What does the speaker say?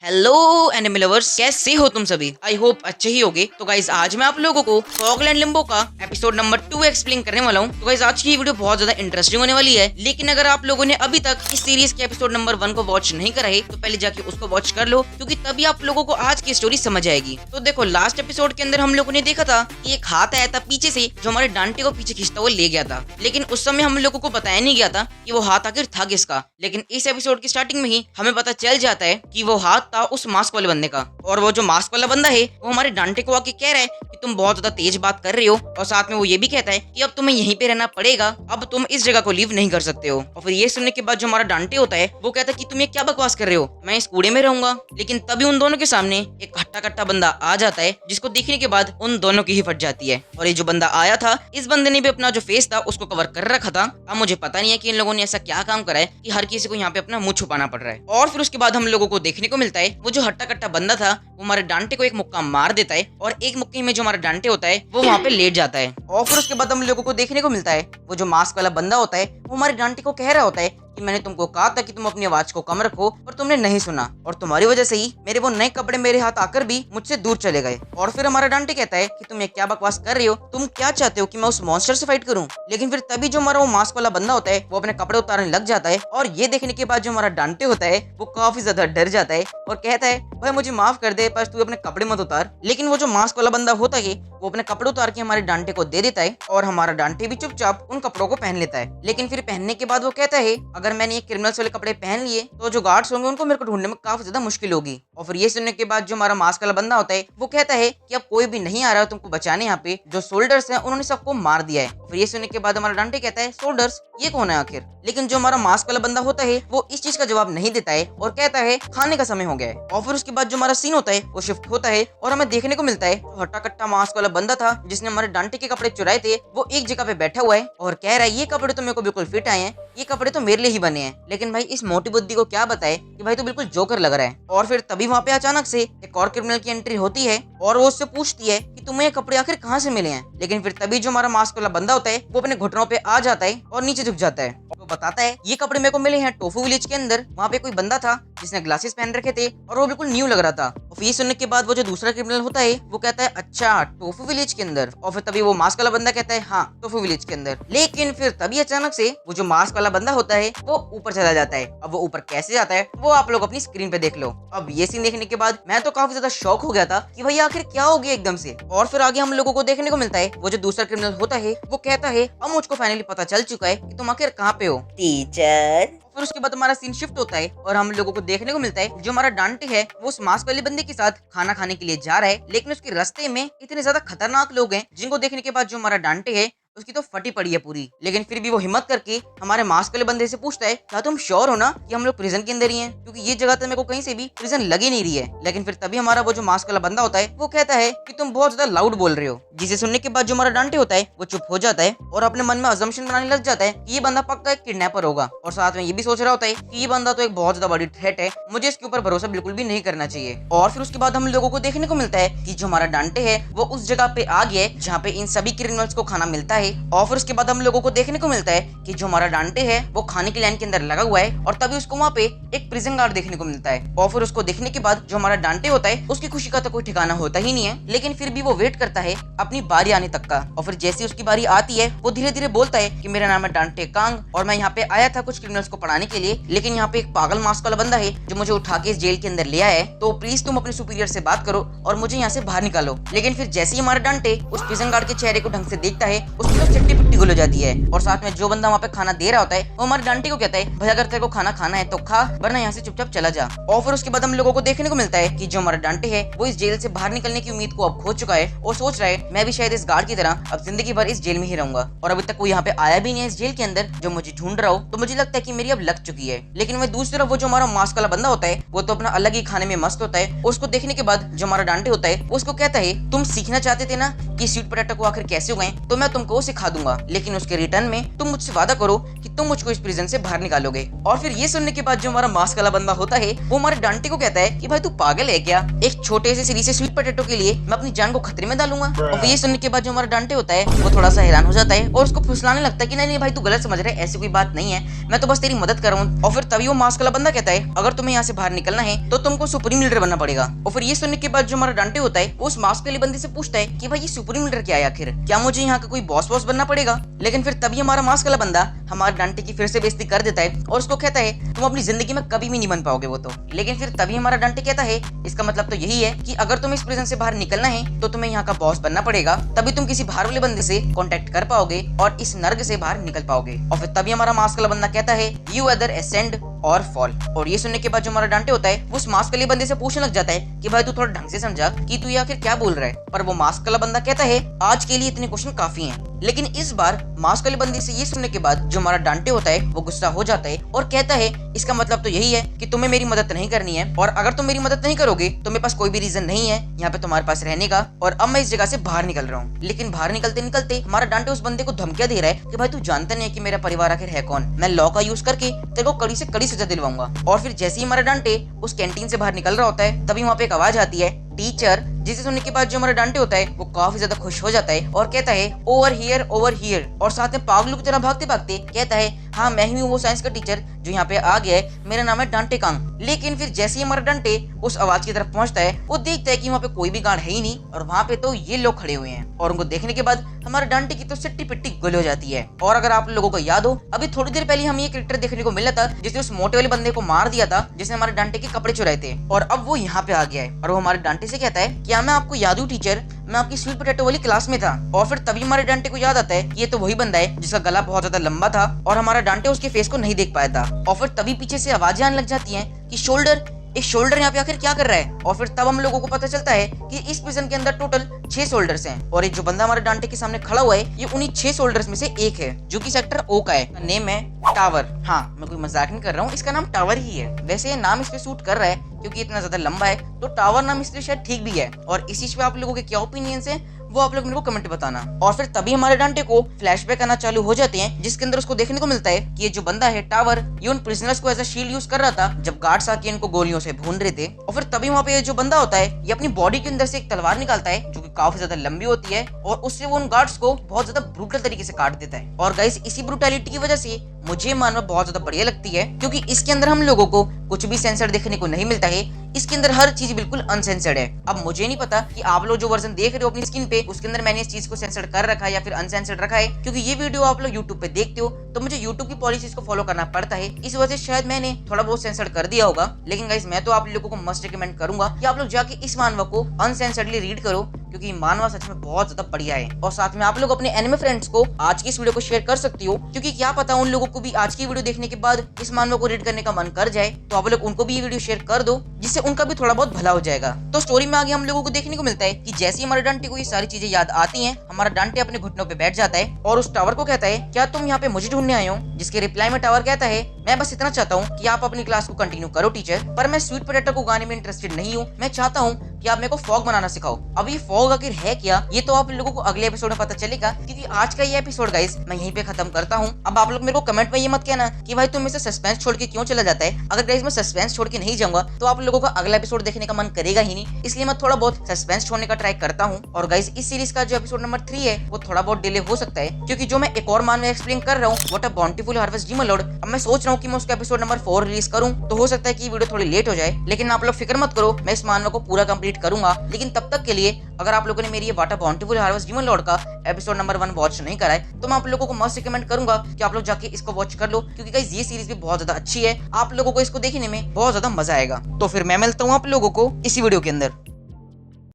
Hello anime lovers, कैसे हो तुम सभी? आई होप अच्छे ही होगे। तो गाइज आज मैं आप लोगों को फॉगलैंड लिम्बो का एपिसोड नंबर 2 एक्सप्लेन करने वाला हूँ। तो गाइज आज की वीडियो बहुत ज्यादा इंटरेस्टिंग होने वाली है, लेकिन अगर आप लोगों ने अभी तक इस सीरीज के एपिसोड नंबर 1 को वॉच नहीं करा है तो पहले जाके उसको वॉच कर लो, क्योंकि तभी आप लोगों को आज की स्टोरी समझ आएगी। तो देखो, लास्ट एपिसोड के अंदर हम लोगों ने देखा था कि एक हाथ आया था पीछे से जो हमारे डांटे को पीछे खींचता हुआ ले गया था, लेकिन उस समय हम लोगों को बताया नहीं गया था कि वो हाथ आखिर था किसका। लेकिन इस एपिसोड की स्टार्टिंग में ही हमें पता चल जाता है कि वो हाथ था उस मास्क वाले बंदे का। और वो जो मास्क वाला बंदा है वो हमारे डांटे को आके कह रहा है कि तुम बहुत ज्यादा तेज बात कर रहे हो, और साथ में वो ये भी कहता है कि अब तुम्हें यहीं पे रहना पड़ेगा, अब तुम इस जगह को लीव नहीं कर सकते हो। और फिर ये सुनने के बाद जो हमारा डांटे होता है वो कहता है कि तुम ये क्या बकवास कर रहे हो, मैं इस कूड़े में रहूंगा। लेकिन तभी उन दोनों के सामने एक हट्टा कट्टा बंदा आ जाता है, जिसको देखने के बाद उन दोनों की ही फट जाती है। और ये जो बंदा आया था, इस बंदे ने भी अपना जो फेस था उसको कवर कर रखा था। अब मुझे पता नहीं है कि इन लोगों ने ऐसा क्या काम करा है कि हर किसी को यहाँ पे अपना मुंह छुपाना पड़ रहा है। और फिर उसके बाद हम लोगों को देखने को मिलता है वो जो हट्टा कट्टा बंदा था वो हमारे डांटे को एक मुक्का मार देता है, और एक मुक्के में जो हमारा डांटे होता है वो वहाँ पे लेट जाता है। और फिर उसके बाद हम लोगों को देखने को मिलता है वो जो मास्क वाला बंदा होता है वो हमारे डांटे को कह रहा होता है कि मैंने तुमको कहा था कि तुम अपनी आवाज को कम रखो, और तुमने नहीं सुना, और तुम्हारी वजह से ही मेरे वो नए कपड़े मेरे हाथ आकर भी मुझसे दूर चले गए। और फिर हमारा डांटे कहता है कि तुम ये क्या बकवास कर रहे हो, तुम क्या चाहते हो कि मैं उस मॉन्स्टर से फाइट करूं? लेकिन फिर तभी जो हमारा वो मास्क वाला बंदा होता है वो अपने कपड़े उतारने लग जाता है, और ये देखने के बाद जो हमारा डांटे होता है वो काफी ज्यादा डर जाता है और कहता है भाई मुझे माफ कर दे, बस तू अपने कपड़े मत उतार। लेकिन वो जो मास्क वाला बंदा होता है वो अपने कपड़े उतार के हमारे डांटे को दे देता है, और हमारा डांटे भी चुपचाप उन कपड़ों को पहन लेता है। लेकिन फिर पहनने के बाद वो कहता है अगर मैंने ये क्रिमिनल्स वाले कपड़े पहन लिए तो जो गार्ड्स होंगे उनको मेरे को ढूंढने में काफी ज्यादा मुश्किल होगी। और फिर ये सुनने के बाद जो हमारा मास्क वाला बंदा होता है वो कहता है कि अब कोई भी नहीं आ रहा तुमको बचाने, यहाँ पे जो सोल्डर्स हैं उन्होंने सबको मार दिया है। फिर ये सुनने के बाद हमारा डांटे कहता है सोल्डर्स, ये कौन है आखिर? लेकिन जो हमारा मास्क वाला बंदा होता है वो इस चीज का जवाब नहीं देता है और कहता है खाने का समय हो गया है। और फिर उसके बाद जो हमारा सीन होता है वो शिफ्ट होता है और हमें देखने को मिलता है तो हट्टा कट्टा मास्क वाला बंदा था जिसने हमारे डांटे के कपड़े चुराए थे वो एक जगह पे बैठा हुआ है और कह रहा है ये कपड़े तो मेरे को बिल्कुल फिट आए हैं, ये कपड़े तो मेरे लिए ही बने हैं। लेकिन भाई इस मोटी बुद्धि को क्या बताए कि भाई तो बिल्कुल जोकर लग रहा है। और फिर तभी वहाँ पे अचानक से एक और क्रिमिनल की एंट्री होती है और वो उससे पूछती है कि तुम्हें ये कपड़े आखिर कहाँ से मिले हैं। लेकिन फिर तभी जो हमारा मास्क वाला बंदा होता है वो अपने घुटनों पे आ जाता है और नीचे झुक जाता है। वो बताता है ये कपड़े मेरे को मिले हैं टोफू विलेज के अंदर, वहाँ पे कोई बंदा था जिसने ग्लासेस पहन रखे थे और वो बिल्कुल न्यू लग रहा था। और फिर सुनने के बाद वो जो दूसरा क्रिमिनल होता है वो कहता है अच्छा टोफू विलेज के अंदर। और फिर तभी वो मास्क वाला बंदा कहता है हाँ टोफू विलेज के अंदर। लेकिन फिर तभी अचानक से वो जो मास्क वाला बंदा होता है वो ऊपर चला जाता है। अब वो ऊपर कैसे जाता है वो आप लोग अपनी स्क्रीन पे देख लो। अब ये सीन देखने के बाद मैं तो काफी ज्यादा शॉक हो गया था कि भाई आखिर क्या हो गया एकदम से। और फिर आगे हम लोगों को देखने को मिलता है वो जो दूसरा क्रिमिनल होता है वो कहता है अब मुझको फाइनली पता चल चुका है कि तुम आखिर कहाँ पे हो टीचर। फिर उसके बाद हमारा सीन शिफ्ट होता है और हम लोगों को देखने को मिलता है जो हमारा डांटे है वो उस मास्क वाले बंदे के साथ खाना खाने के लिए जा रहा है। लेकिन उसके रास्ते में इतने ज्यादा खतरनाक लोग हैं जिनको देखने के बाद जो हमारा डांटे है उसकी तो फटी पड़ी है पूरी। लेकिन फिर भी वो हिम्मत करके हमारे मास्क वाले बंदे से पूछता है क्या तुम श्योर हो ना कि हम लोग प्रिजन के अंदर ही हैं, क्योंकि ये जगह तो मेरे को कहीं से भी प्रिजन लगी नहीं रही है। लेकिन फिर तभी हमारा वो जो मास्क वाला बंदा होता है वो कहता है कि तुम बहुत ज्यादा लाउड बोल रहे हो, जिसे सुनने के बाद जो हमारा डांटे होता है वो चुप हो जाता है और अपने मन में अजम्पशन बनाने लग जाता है कि ये बंदा पक्का एक किडनैपर होगा, और साथ में ये भी सोच रहा होता है कि ये बंदा तो एक बहुत ज्यादा बड़ी थ्रेट है, मुझे इसके ऊपर भरोसा बिल्कुल भी नहीं करना चाहिए। और फिर उसके बाद हम लोगों को देखने को मिलता है कि जो हमारा डांटे है वो उस जगह पे आ गया है जहाँ पे इन सभी क्रिमिनल्स को खाना मिलता है। और फिर उसके बाद हम लोगों को देखने को मिलता है कि जो हमारा डांटे है वो खाने की लाइन के अंदर लगा हुआ है, और तभी उसको वहाँ पे एक प्रिजन गार्ड देखने को मिलता है। और फिर उसको देखने के बाद जो हमारा डांटे होता है उसकी खुशी का तो कोई ठिकाना होता ही नहीं है, लेकिन फिर भी वो वेट करता है अपनी बारी आने तक का। और फिर जैसे उसकी बारी आती है वो धीरे धीरे बोलता है कि मेरा नाम है डांटे कांग और मैं यहाँ पे आया था कुछ क्रिमिनल्स को पढ़ाने के लिए, लेकिन यहाँ पे एक पागल मास्क वाला बंदा है जो मुझे उठा के इस जेल के अंदर ले आया है, तो प्लीज तुम अपने सुपीरियर से बात करो और मुझे यहाँ से बाहर निकालो। लेकिन फिर जैसे ही हमारा डांटे उस प्रिजन गार्ड के चेहरे को ढंग से देखता है उसकी तो चिट्टी पिट्टी गुल हो जाती है। और साथ में जो बंदा वहाँ पे खाना दे रहा होता है वो हमारे डांटे को कहता है भाई अगर तेरे को खाना खाना है तो खा, वरना यहाँ से चुपचाप चला जा। और फिर उसके बाद हम लोगों को देखने को मिलता है कि जो हमारा डांटे है वो इस जेल से बाहर निकलने की उम्मीद को अब खो चुका है और सोच रहा है मैं भी शायद इस गार्ड की तरह अब जिंदगी भर इस जेल में ही रहूंगा, और अभी तक कोई यहाँ पे आया भी नहीं है इस जेल के अंदर जो मुझे ढूंढ रहा हो, तो मुझे लगता है कि मेरी अब लग चुकी है। लेकिन वह दूसरी तरफ वो जो हमारा मास्क वाला बंदा होता है वो तो अपना अलग ही खाने में मस्त होता है। उसको देखने के बाद जो हमारा डांटे होता है वो उसको कहता है तुम सीखना चाहते थे ना कि स्वीट पोटैटो को आखिर कैसे उगाएं, तो मैं तुमको सिखा दूंगा, लेकिन उसके रिटर्न में तुम मुझसे वादा करो कि तुम मुझको इस प्रिजन से बाहर निकालोगे। और फिर ये सुनने के बाद जो हमारा मास्क वाला बंदा होता है वो हमारे डांटे को कहता है कि भाई तू पागल है क्या, एक छोटे से सीरी से स्वीट पोटैटो के लिए मैं अपनी जान को खतरे में डालूंगा। और फिर ये सुनने के बाद जो हमारा डांटे होता है वो थोड़ा सा हैरान हो जाता है और उसको फुसलाने लगता है कि नहीं नहीं भाई तू गलत समझ रहा है, ऐसी कोई बात नहीं है, मैं तो बस तेरी मदद कर रहा हूँ। और फिर तभी वो मास्क वाला बंदा कहता है अगर तुम्हें यहाँ से बाहर निकलना है तो तुमको सुप्रीम लीडर बनना पड़ेगा। और फिर ये सुनने के बाद जो हमारा डांटे होता है वो उस मास्क वाले बंदे से पूछता है कि भाई ये सुप्रीम लीडर क्या है, आखिर क्या मुझे यहाँ का कोई बॉस बनना पड़ेगा। लेकिन फिर तभी हमारा मास्क वाला बंदा हमारे डांटे की फिर से बेइज्जती कर देता है और उसको कहता है तुम अपनी जिंदगी में कभी भी नहीं बन पाओगे वो तो। लेकिन फिर तभी हमारा डांटे कहता है इसका मतलब तो यही है कि अगर तुम्हें इस प्रिजन से बाहर निकलना है तो तुम्हें यहाँ का बॉस बनना पड़ेगा, तभी तुम किसी बाहर वाले बंदे से कांटेक्ट कर पाओगे और इस नर्क से बाहर निकल पाओगे। और फिर तभी हमारा मास्क वाला बंदा कहता है यू अदर असेंड और फॉल। और ये सुनने के बाद जो हमारा डांटे होता है वो उस मास्क वाले बंदे से पूछने लग जाता है कि भाई तू थोड़ा ढंग से समझा कि तू ये आखिर क्या बोल रहा है। पर वो मास्क वाला बंदा कहता है आज के लिए इतने क्वेश्चन काफी हैं। लेकिन इस बार मास्क वाले बंदे से ये सुनने के बाद जो हमारा डांटे होता है वो गुस्सा हो जाता है और कहता है इसका मतलब तो यही है कि तुम्हें मेरी मदद नहीं करनी है, और अगर तुम मेरी मदद नहीं करोगे तो मेरे पास कोई भी रीजन नहीं है यहाँ पे तुम्हारे पास रहने का, और अब मैं इस जगह से बाहर निकल रहा हूँ। लेकिन बाहर निकलते निकलते हमारा डांटे उस बंदे को धमकियां दे रहा है कि भाई तू जानता नहीं है कि मेरा परिवार आखिर है कौन, मैं लॉ का यूज करके तेरे को कड़ी से कड़ी सजा दिलवाऊंगा। और फिर जैसे ही हमारा डांटे उस कैंटीन से बाहर निकल रहा होता है तभी वहाँ पे एक आवाज आती है टीचर, जिसे सुनने के बाद जो हमारा डांटे होता है वो काफी ज्यादा खुश हो जाता है और कहता है ओवर हियर, और साथ में पागलों की तरह भागते भागते कहता है हाँ मैं ही हूँ वो साइंस का टीचर जो यहाँ पे आ गया है, मेरा नाम है डांटे कांग। लेकिन फिर जैसे ही हमारा डांटे उस आवाज की तरफ पहुंचता है वो देखता है कि वहाँ पे कोई भी गार्ड है ही नहीं और वहाँ पे तो ये लोग खड़े हुए हैं, और उनको देखने के बाद हमारे डांटे की तो सिट्टी पिट्टी गुल हो जाती है। और अगर आप लोगों को याद हो अभी थोड़ी देर पहले हमें ये कैरेक्टर देखने को मिला था जिसने उस मोटे वाले बंदे को मार दिया था जिसने हमारे डांटे के कपड़े चुराए थे, और अब वो यहाँ पे आ गया है और वो हमारे डांटे से कहता है क्या मैं आपको याद हूँ टीचर, मैं आपकी स्वीट पोटैटो वाली क्लास में था। और फिर तभी हमारे डांटे को याद आता है ये तो वही बंदा है जिसका गला बहुत ज्यादा लंबा था और हमारा डांटे उसके फेस को नहीं देख पाया था। और फिर तभी पीछे से आवाजें आने लग जाती हैं कि शोल्डर, एक शोल्डर यहाँ पे आखिर क्या कर रहा है। और फिर तब हम लोगों को पता चलता है कि इस प्रिजन के अंदर टोटल 6 शोल्डर्स हैं और एक जो बंदा हमारे डांटे के सामने खड़ा हुआ है ये उन्हीं 6 शोल्डर्स में से एक है जो कि सेक्टर ओ का है। नेम है टावर। हाँ मैं कोई मजाक नहीं कर रहा हूँ, इसका नाम टावर ही है। वैसे ये नाम इस पे सूट कर रहा है क्योंकि इतना ज्यादा लंबा है तो टावर नाम इसलिए शायद ठीक भी है। और इसी पे आप लोगों के क्या ओपिनियंस है वो आप लोग मेरे को कमेंट बताना। और फिर तभी हमारे डांटे को फ्लैशबैक आना चालू हो जाते हैं जिसके अंदर उसको देखने को मिलता है कि ये जो बंदा है टावर ये उन प्रिजनर्स को एज अ शील्ड यूज कर रहा था जब गार्ड्स आके इनको गोलियों से भून रहे थे। और फिर तभी वहाँ पे जो बंदा होता है ये अपनी बॉडी के अंदर से एक तलवार निकालता है जो कि काफी ज्यादा लंबी होती है और उससे वो उन गार्ड्स को बहुत ज्यादा ब्रूटल तरीके से काट देता है। और गाइस इसी ब्रूटैलिटी की वजह से मुझे मानना बहुत ज्यादा बढ़िया लगती है क्योंकि इसके अंदर हम लोगों को कुछ भी सेंसर देखने को नहीं मिलता है, इसके अंदर हर चीज बिल्कुल अनसेंसर्ड है। अब मुझे नहीं पता कि आप लोग जो वर्जन देख रहे हो अपनी स्क्रीन पे उसके अंदर मैंने इस चीज को सेंसर्ड कर रखा है या फिर अनसेंसर्ड रखा है, क्योंकि ये वीडियो आप लोग यूट्यूब पे देखते हो तो मुझे यूट्यूब की पॉलिसीज को फॉलो करना पड़ता है, इस वजह से शायद मैंने थोड़ा बहुत सेंसर्ड कर दिया होगा। लेकिन गाइस मैं तो आप लोगों को मस्ट रिकमेंड करूंगा कि आप लोग जाके इस मानवा को अनसेंसर्डली रीड करो क्योंकि मानवा सच में बहुत ज्यादा बढ़िया है। और साथ में आप लोग अपने एनिमे फ्रेंड्स को आज की इस वीडियो को शेयर कर सकती हो क्योंकि क्या पता उन लोगों को भी आज की वीडियो देखने के बाद इस मानवा को रीड करने का मन कर जाए, तो आप लोग उनको भी ये वीडियो शेयर कर दो जिससे उनका भी थोड़ा बहुत भला हो जाएगा। तो स्टोरी में आगे हम लोगों को देखने को मिलता है कि जैसे ही हमारे डांटे को ये सारी चीजें याद आती हैं हमारा डांटे अपने घुटनों पे बैठ जाता है और उस टावर को कहता है क्या तुम यहाँ पे मुझे ढूंढने आए हो, जिसके रिप्लाई में टावर कहता है मैं बस इतना चाहता हूँ कि आप अपनी क्लास को कंटिन्यू करो टीचर, पर मैं स्वीट पोटैटो को उगाने में इंटरेस्टेड नहीं हूँ, मैं चाहता हूँ कि आप मेरे को फॉग बनाना सिखाओ। अब ये फॉग आखिर है क्या ये तो आप लोगों को अगले एपिसोड में पता चलेगा क्योंकि आज का ये एपिसोड गाइस मैं यहीं पे खत्म करता हूँ। अब आप लोग मेरे को कमेंट में ये मत कहना कि भाई तुम मेरे से सस्पेंस छोड़ के क्यों चला जाता है। अगर गाइस मैं सस्पेंस छोड़ के नहीं जाऊंगा तो आप लोगों का अगला एपिसोड देखने का मन करेगा ही नहीं, इसलिए मैं थोड़ा बहुत सस्पेंस छोड़ने का ट्राई करता हूँ। और गाइस इस सीरीज का जो एपिसोड नंबर 3 है वो थोड़ा बहुत डिले हो सकता है क्योंकि जो मैं एक और मान में एक्सप्लेन कर रहा हूँ what a bountiful harvest demon Lord, अब मैं सोच रहा हूँ कि मैं उसका एपिसोड नंबर 4 रिलीज करूँ, तो हो सकता है कि वीडियो थोड़ी लेट हो जाए। लेकिन आप लोग फिक्र मत करो, मैं इस मानवा को पूरा कंप्लीट करूंगा। लेकिन तब तक के लिए अगर आप लोगों ने मेरी ये what a bountiful harvest demon Lord का एपिसोड नंबर 1 वॉच नहीं करा है तो मैं आप लोगों को मस्ट रिकमेंड करूंगा कि आप लोग जाके इसको वॉच कर लो क्योंकि गाइस ये सीरीज भी बहुत ज्यादा अच्छी है, आप लोगों को इसको देखने में बहुत ज्यादा मजा आएगा। तो फिर मैं मिलता हूँ आप लोगों को इसी वीडियो के अंदर।